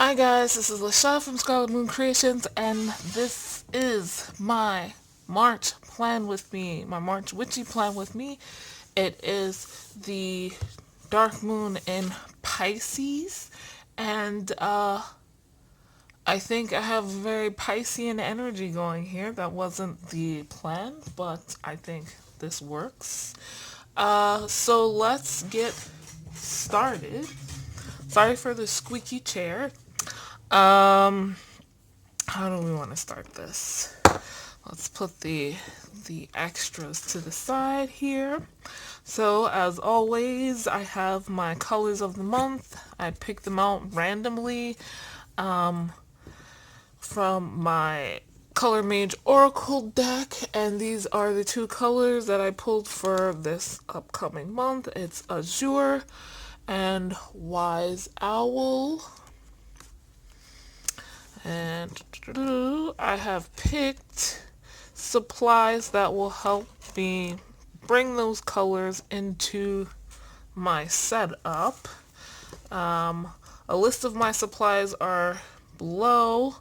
Hi guys, this is LaShaw from Scarlet Moon Creations, and this is my March plan with me, my March Witchy plan with me. It is the dark moon in Pisces, and I think I have very Piscean energy going here. That wasn't the plan, but I think this works. So let's get started. Sorry for the squeaky chair. Um, how do we want to start this? Let's put the extras to the side here. So as always, I have my colors of the month. I picked them out randomly from my Color Mage Oracle deck, and these are the two colors that I pulled for this upcoming month. It's Azure and Wise Owl. And I have picked supplies that will help me bring those colors into my setup. A list of my supplies are below.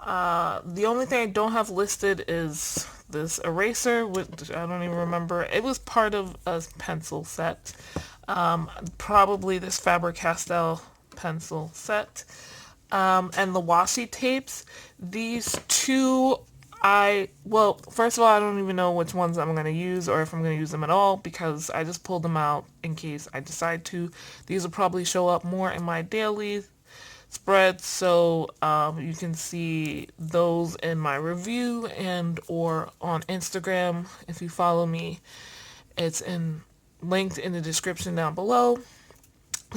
The only thing I don't have listed is this eraser, which I don't even remember. It was part of a pencil set. Probably this Faber-Castell pencil set. And the washi tapes. These two, well, first of all, I don't even know which ones I'm going to use or if I'm going to use them at all because I just pulled them out in case I decide to. These will probably show up more in my daily spread, so you can see those in my review and or on Instagram if you follow me. It's linked in the description down below.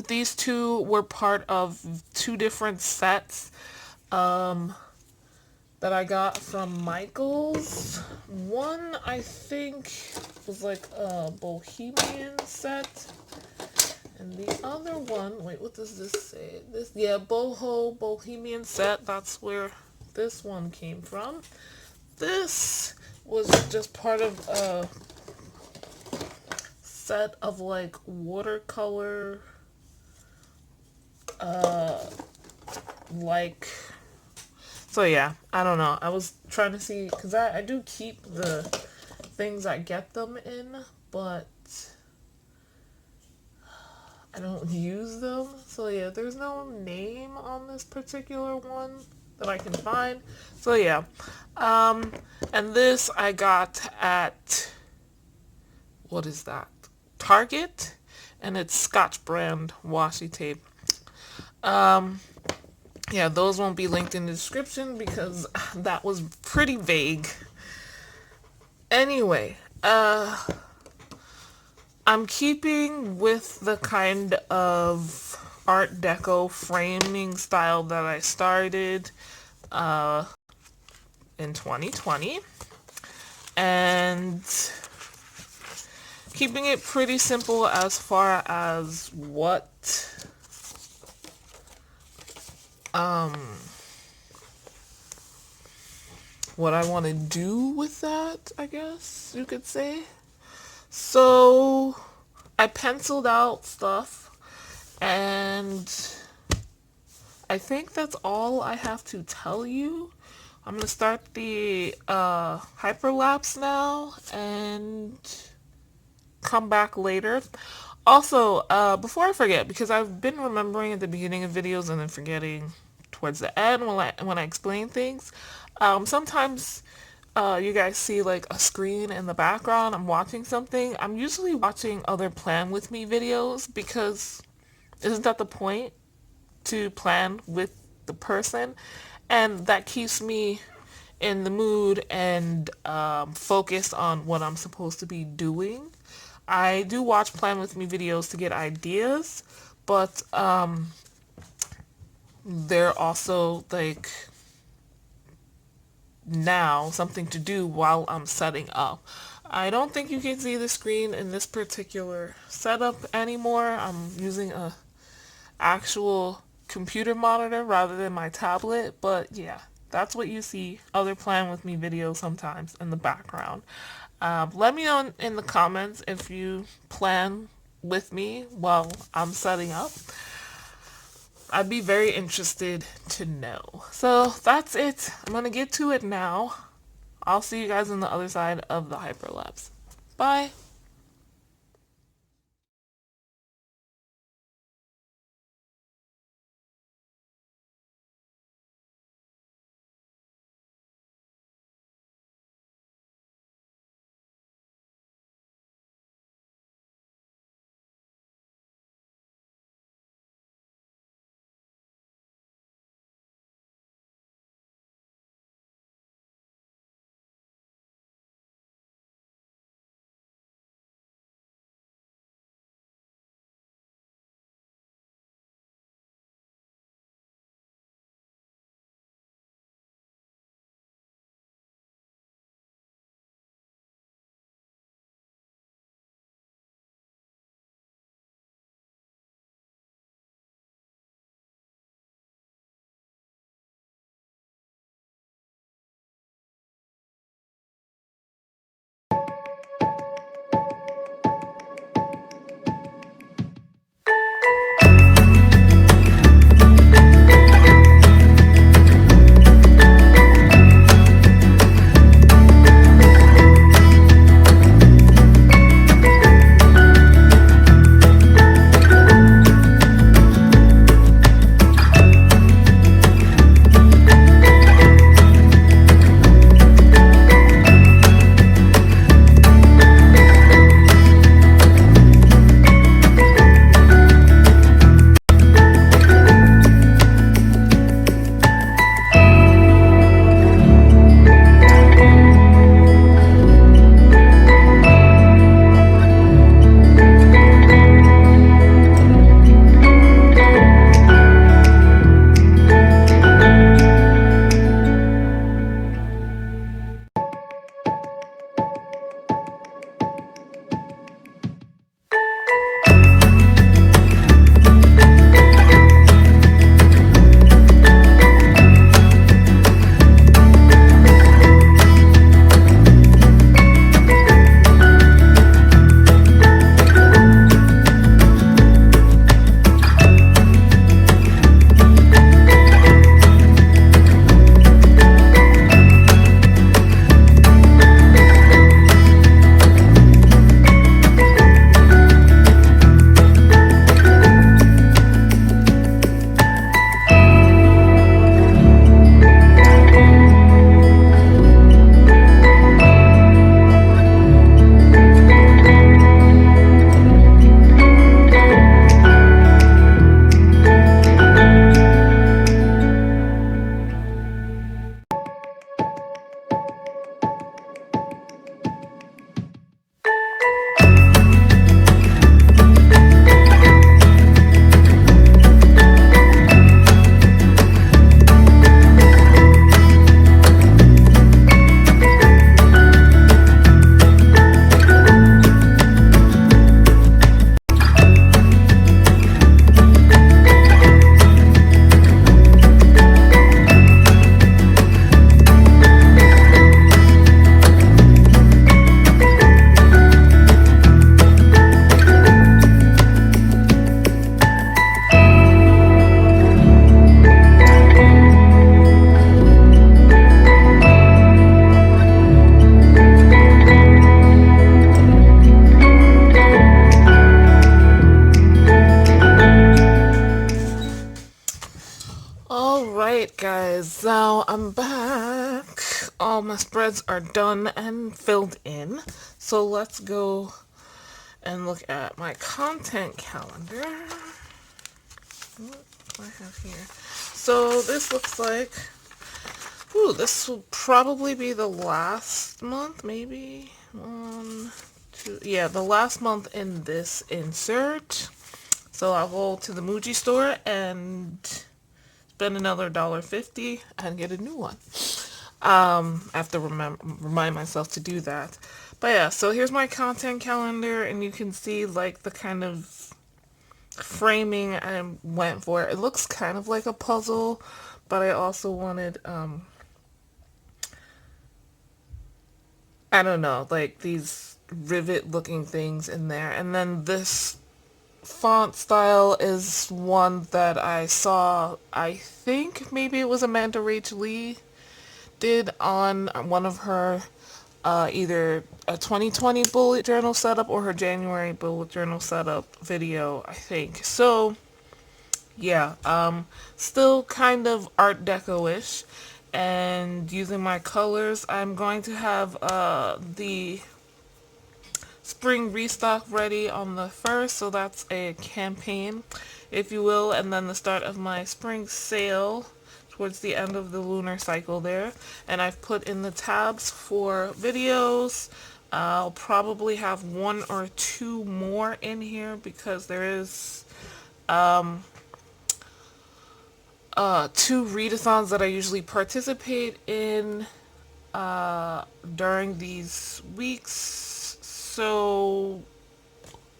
These two were part of two different sets that I got from Michaels. One, I think, was like a Bohemian set. And the other one, wait, what does this say? Bohemian set. That's where this one came from. This was just part of a set of like watercolor so yeah, I don't know. I was trying to see, because I do keep the things I get them in, but I don't use them. So yeah, there's no name on this particular one that I can find. So yeah, and this I got at, what is that? Target, and it's Scotch brand washi tape. Yeah, those won't be linked in the description because that was pretty vague. Anyway, I'm keeping with the kind of Art Deco framing style that I started in 2020. And keeping it pretty simple as far as what I want to do with that, I guess you could say. So I penciled out stuff, and I think that's all I have to tell you. I'm going to start the hyperlapse now and come back later. Also, before I forget, because I've been remembering at the beginning of videos and then forgetting towards the end when I explain things, sometimes you guys see like a screen in the background. I'm watching something. I'm usually watching other plan with me videos because isn't that the point? To plan with the person, and that keeps me in the mood and focused on what I'm supposed to be doing. I do watch plan with me videos to get ideas, but they're also like now something to do while I'm setting up. I don't think you can see the screen in this particular setup anymore. I'm using a actual computer monitor rather than my tablet, but yeah, that's what you see other plan with me videos sometimes in the background. Let me know in the comments if you plan with me while I'm setting up. I'd be very interested to know. So that's it. I'm going to get to it now. I'll see you guys on the other side of the hyperlapse. Bye. Alright guys, so I'm back. All my spreads are done and filled in. So let's go and look at my content calendar. What do I have here? So this looks like, ooh, this will probably be the last month, maybe? One, two, yeah, the last month in this insert. So I'll go to the Muji store and spend another $1.50 and get a new one. I have to remind myself to do that. But yeah, so here's my content calendar, and you can see like the kind of framing I went for. It looks kind of like a puzzle, but I also wanted, I don't know, like these rivet looking things in there. And then this font style is one that I saw, I think maybe it was Amanda Rach Lee did on one of her either a 2020 bullet journal setup or her January bullet journal setup video, I think. So yeah, still kind of Art Deco-ish, and using my colors, I'm going to have the spring restock ready on the 1st, so that's a campaign, if you will, and then the start of my spring sale towards the end of the lunar cycle there. And I've put in the tabs for videos. I'll probably have one or two more in here because there is two readathons that I usually participate in during these weeks, so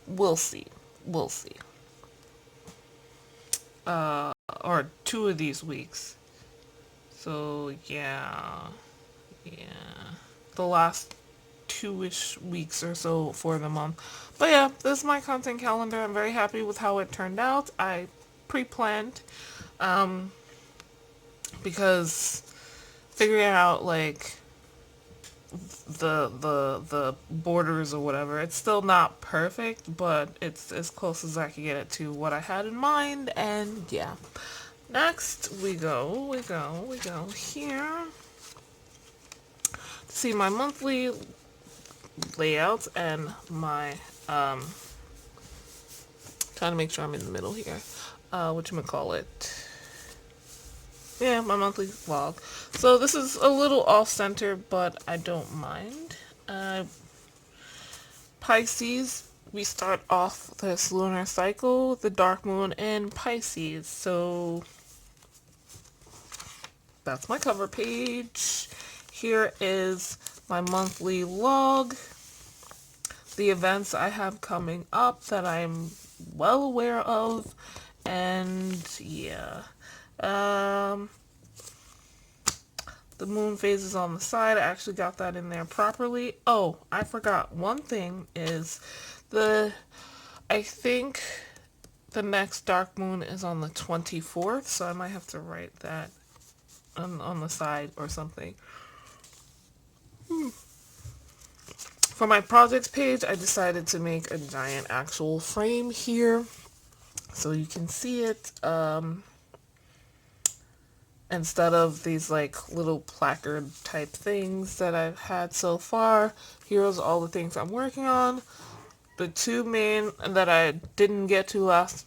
we'll see. We'll see. Or two of these weeks. So yeah, yeah. The last two-ish weeks or so for the month. But yeah, this is my content calendar. I'm very happy with how it turned out. I pre-planned because figuring out like the borders or whatever, it's still not perfect, but it's as close as I can get it to what I had in mind. And yeah, next we go here to see my monthly layouts and my trying to make sure I'm in the middle here, whatchamacallit, yeah, my monthly vlog. So this is a little off-center, but I don't mind. Pisces, we start off this lunar cycle, the dark moon in Pisces. So that's my cover page. Here is my monthly log, the events I have coming up that I'm well aware of, and yeah. The moon phases on the side. I actually got that in there properly. Oh, I forgot. One thing is I think the next dark moon is on the 24th, so I might have to write that on the side or something. For my projects page, I decided to make a giant actual frame here so you can see it. Instead of these like little placard type things that I've had so far, here's all the things I'm working on. The two main that I didn't get to last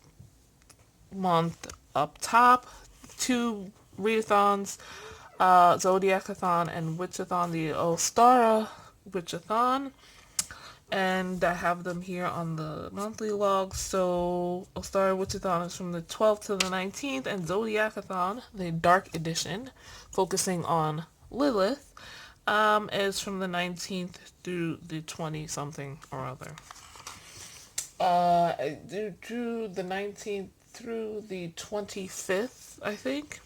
month up top, two readathons, Zodiacathon and Witchathon, the Ostara Witchathon, and I have them here on the monthly log. So Ostara Witchathon is from the 12th to the 19th, and Zodiacathon, the Dark Edition, focusing on Lilith, is from the 19th through the 20-something or other. I drew the 19th through the 25th, I think.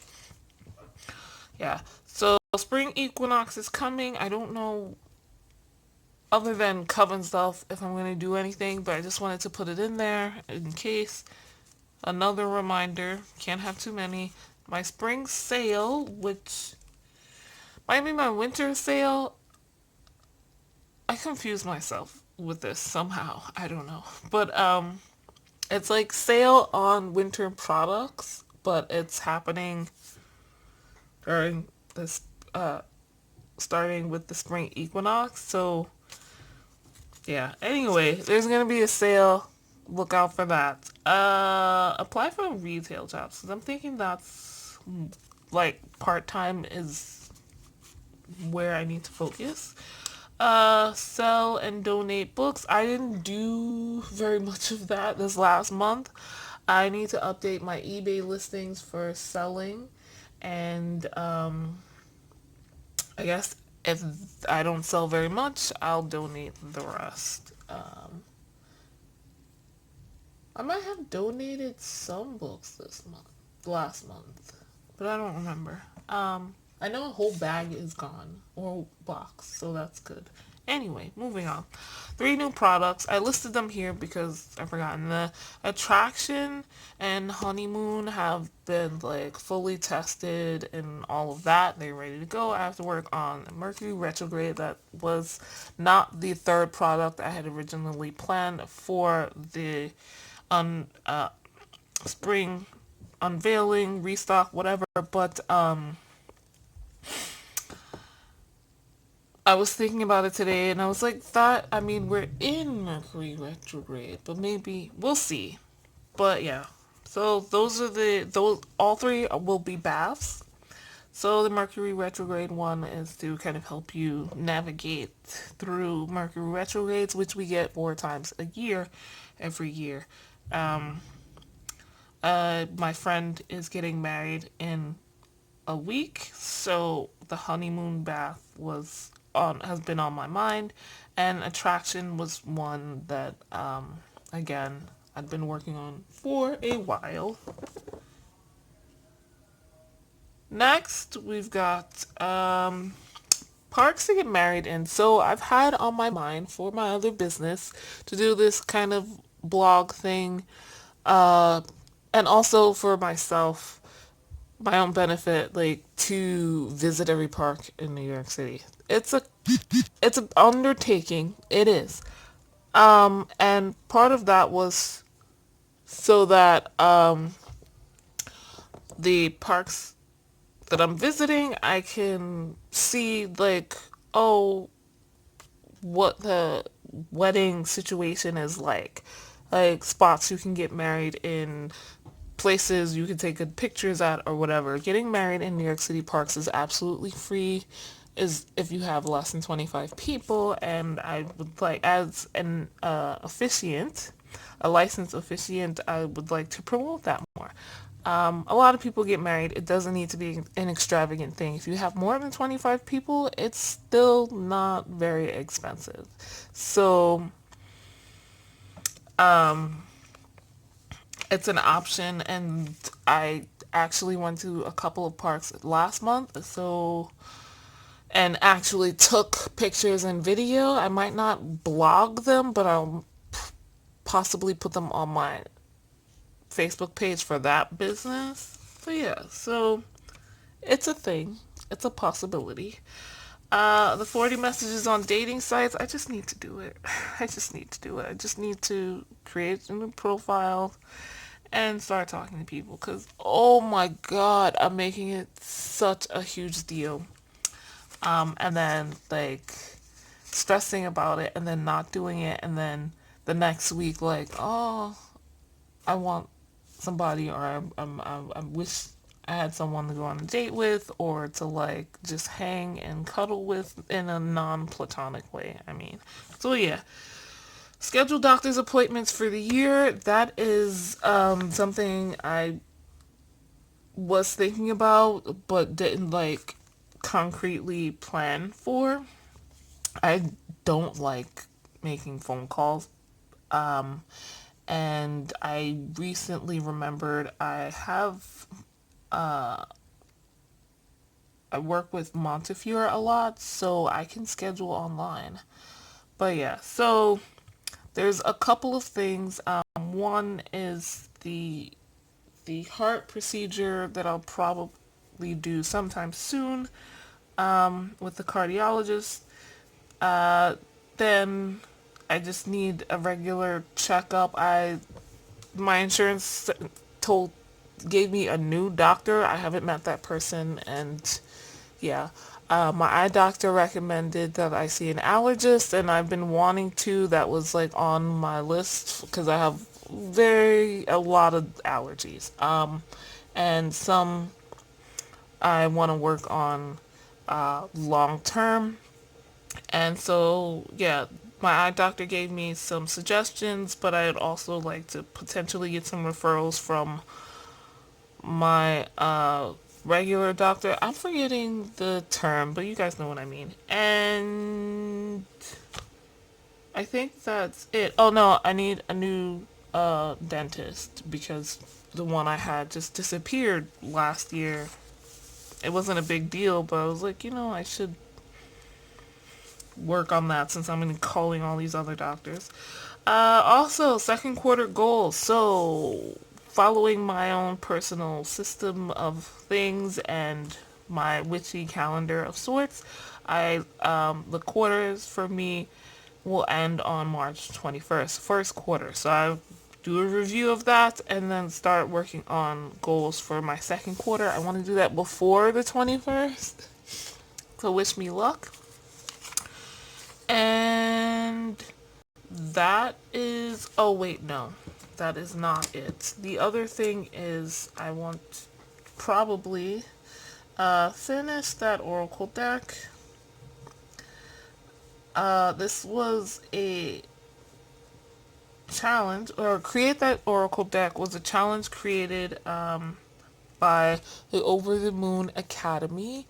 Yeah, so Spring Equinox is coming. I don't know, other than Coven stuff, if I'm going to do anything, but I just wanted to put it in there in case. Another reminder, can't have too many. My spring sale, which might be my winter sale, I confuse myself with this somehow. I don't know. But it's like sale on winter products, but it's happening during this starting with the spring equinox. So yeah, anyway, there's gonna be a sale. Look out for that. Apply for retail jobs, because I'm thinking that's like part-time is where I need to focus. Sell and donate books. I didn't do very much of that this last month. I need to update my eBay listings for selling, and I guess if I don't sell very much, I'll donate the rest. I might have donated some books last month, but I don't remember. I know a whole bag is gone, or box, so that's good. Anyway, moving on. 3 new products. I listed them here because I've forgotten. The attraction and honeymoon have been like fully tested and all of that. They're ready to go. I have to work on Mercury retrograde. That was not the third product I had originally planned for the un spring unveiling, restock, whatever. But I was thinking about it today and I was like, I mean, we're in Mercury retrograde, but maybe we'll see. But yeah. So those all 3 will be baths. So the Mercury retrograde one is to kind of help you navigate through Mercury retrogrades, which we get 4 times a year, every year. Um, my friend is getting married in a week, so the honeymoon bath was on has been on my mind, and attraction was one that again I'd been working on for a while. Next, we've got parks to get married in. So I've had on my mind for my other business to do this kind of blog thing, uh, and also for myself, my own benefit, like to visit every park in New York City. It's an undertaking. It is. And part of that was so that the parks that I'm visiting, I can see like, oh, what the wedding situation is like spots you can get married in, places you can take good pictures at or whatever. Getting married in New York City parks is absolutely free, is if you have less than 25 people, and I would like, as an officiant, a licensed officiant, I would like to promote that more. A lot of people get married. It doesn't need to be an extravagant thing. If you have more than 25 people, it's still not very expensive. So, it's an option, and I actually went to a couple of parks last month, so, and actually took pictures and video. I might not blog them, but I'll possibly put them on my Facebook page for that business. So yeah, so it's a thing. It's a possibility. The 40 messages on dating sites, I just need to do it. I just need to do it. I just need to create a new profile and start talking to people because, oh my god, I'm making it such a huge deal. And then, like, stressing about it and then not doing it, and then the next week, like, oh, I want somebody, or I wish I had someone to go on a date with, or to like just hang and cuddle with in a non-platonic way. I mean, so yeah, schedule doctor's appointments for the year. That is something I was thinking about, but didn't like concretely plan for. I don't like making phone calls. Um, and I recently remembered I work with Montefiore a lot, so I can schedule online. But yeah, so there's a couple of things. One is the heart procedure that I'll probably do sometime soon with the cardiologist. Then I just need a regular checkup. My insurance told gave me a new doctor. I haven't met that person, and yeah. My eye doctor recommended that I see an allergist, and I've been wanting to. That was like on my list because I have a lot of allergies. And some I want to work on long term. And so, yeah, my eye doctor gave me some suggestions, but I'd also like to potentially get some referrals from my regular doctor. I'm forgetting the term, but you guys know what I mean. And I think that's it. Oh no, I need a new dentist because the one I had just disappeared last year. It wasn't a big deal, but I was like, I should work on that since I'm going to be calling all these other doctors. Also, second quarter goals. So, following my own personal system of things and my witchy calendar of sorts, the quarters for me will end on March 21st, first quarter. So I do a review of that and then start working on goals for my second quarter. I want to do that before the 21st. So wish me luck. And that is, oh wait, no, that is not it. The other thing is I want probably finish that oracle deck. This was a challenge, or create that oracle deck was a challenge created by the Over the Moon Academy.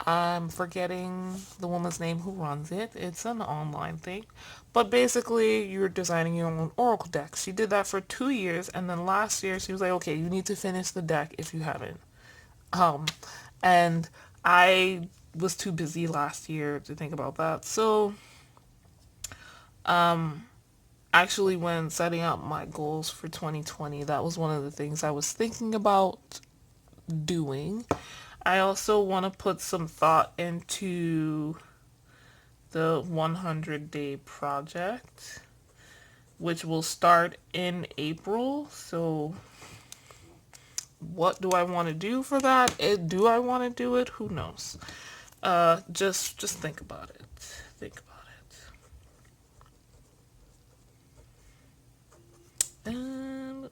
I'm forgetting the woman's name who runs it. It's an online thing. But basically, you're designing your own oracle deck. She did that for 2 years, and then last year she was like, okay, you need to finish the deck if you haven't. And I was too busy last year to think about that. So, actually, when setting up my goals for 2020, that was one of the things I was thinking about doing. I also want to put some thought into the 100-day project, which will start in April. So what do I want to do for that? Do I want to do it? Who knows? Just think about it. Think about it. And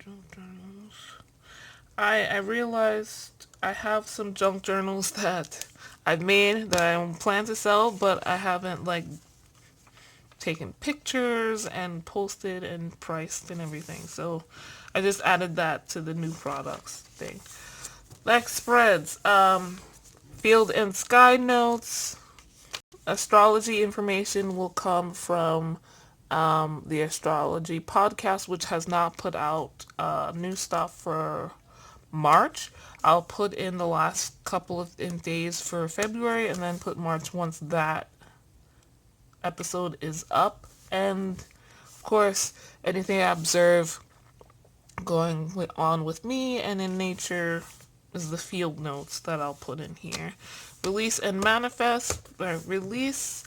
junk journals. I realized I have some junk journals that I've made that I plan to sell, but I haven't like taken pictures and posted and priced and everything. So I just added that to the new products thing. Next spreads. Field and sky notes. Astrology information will come from the astrology podcast, which has not put out new stuff for March. I'll put in the last couple of days for February and then put March once that episode is up. And of course, anything I observe going on with me and in nature is the field notes that I'll put in here. Release and manifest. Release,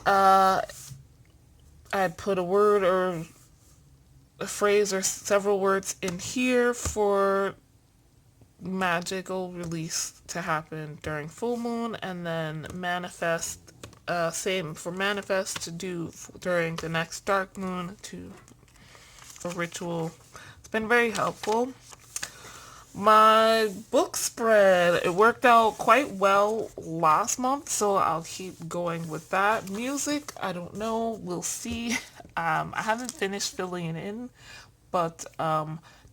I'd put a word or a phrase or several words in here for magical release to happen during full moon, and then manifest, same for manifest to do during the next dark moon to for ritual. It's been very helpful. My book spread, it worked out quite well last month, so I'll keep going with that. Music, I don't know, we'll see. I haven't finished filling it in, but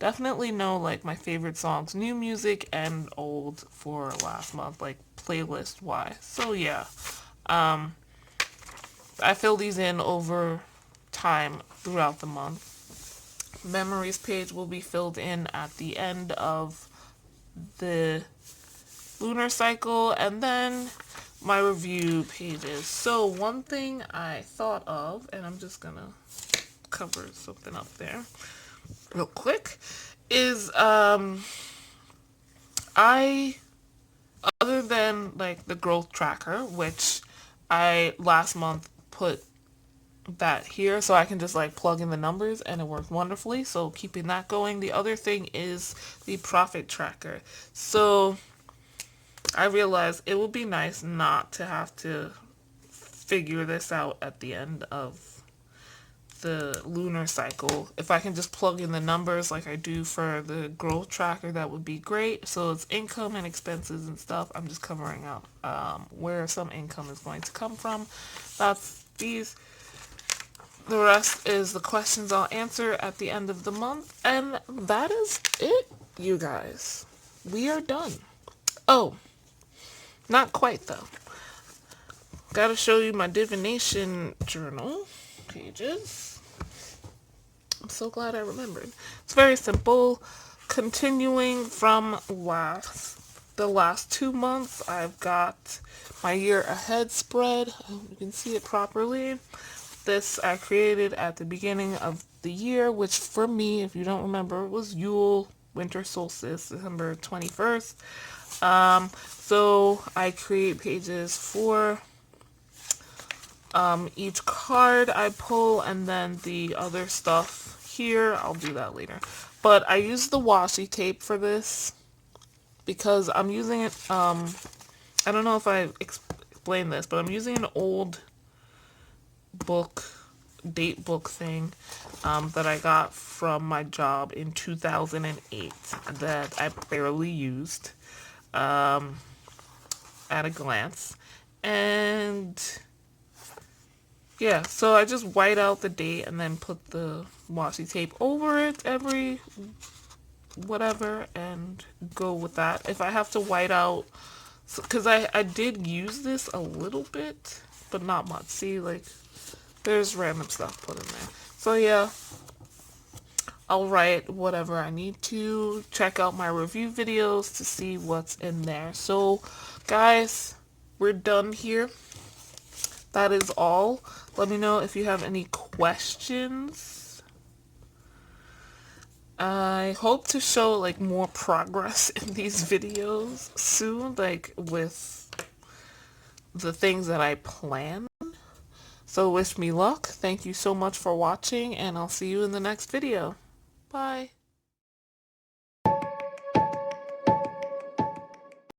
definitely know like my favorite songs, new music and old for last month, like playlist wise. So yeah, I fill these in over time throughout the month. Memories page will be filled in at the end of the Lunar Cycle, and then my review pages. So one thing I thought of, and I'm just gonna cover something up there real quick, is I, other than like the growth tracker, which I last month put that here so I can just like plug in the numbers and it worked wonderfully, so keeping that going. The other thing is the profit tracker. So I realized it would be nice not to have to figure this out at the end of the lunar cycle. If I can just plug in the numbers like I do for the growth tracker, that would be great. So it's income and expenses and stuff. I'm just covering out where some income is going to come from. That's these. The rest is the questions I'll answer at the end of the month. And that is it, you guys. We are done. Oh, not quite though. Gotta show you my divination journal pages. I'm so glad I remembered. It's very simple. Continuing from last the last 2 months, I've got my year ahead spread. I hope you can see it properly. This I created at the beginning of the year, which for me, if you don't remember, was Yule, winter solstice, December 21st. So I create pages for each card I pull, and then the other stuff here, I'll do that later. But I use the washi tape for this because I'm using it, I don't know if I explained this, but I'm using an old book, date book thing that I got from my job in 2008 that I barely used at a glance. And yeah, so I just white out the date and then put the washi tape over it every whatever and go with that. If I have to white out, because I did use this a little bit, but not much. See, like, there's random stuff put in there. So yeah, I'll write whatever I need to. Check out my review videos to see what's in there. So guys, we're done here. That is all. Let me know if you have any questions. I hope to show like more progress in these videos soon, like with the things that I plan. So wish me luck. Thank you so much for watching, and I'll see you in the next video. Bye.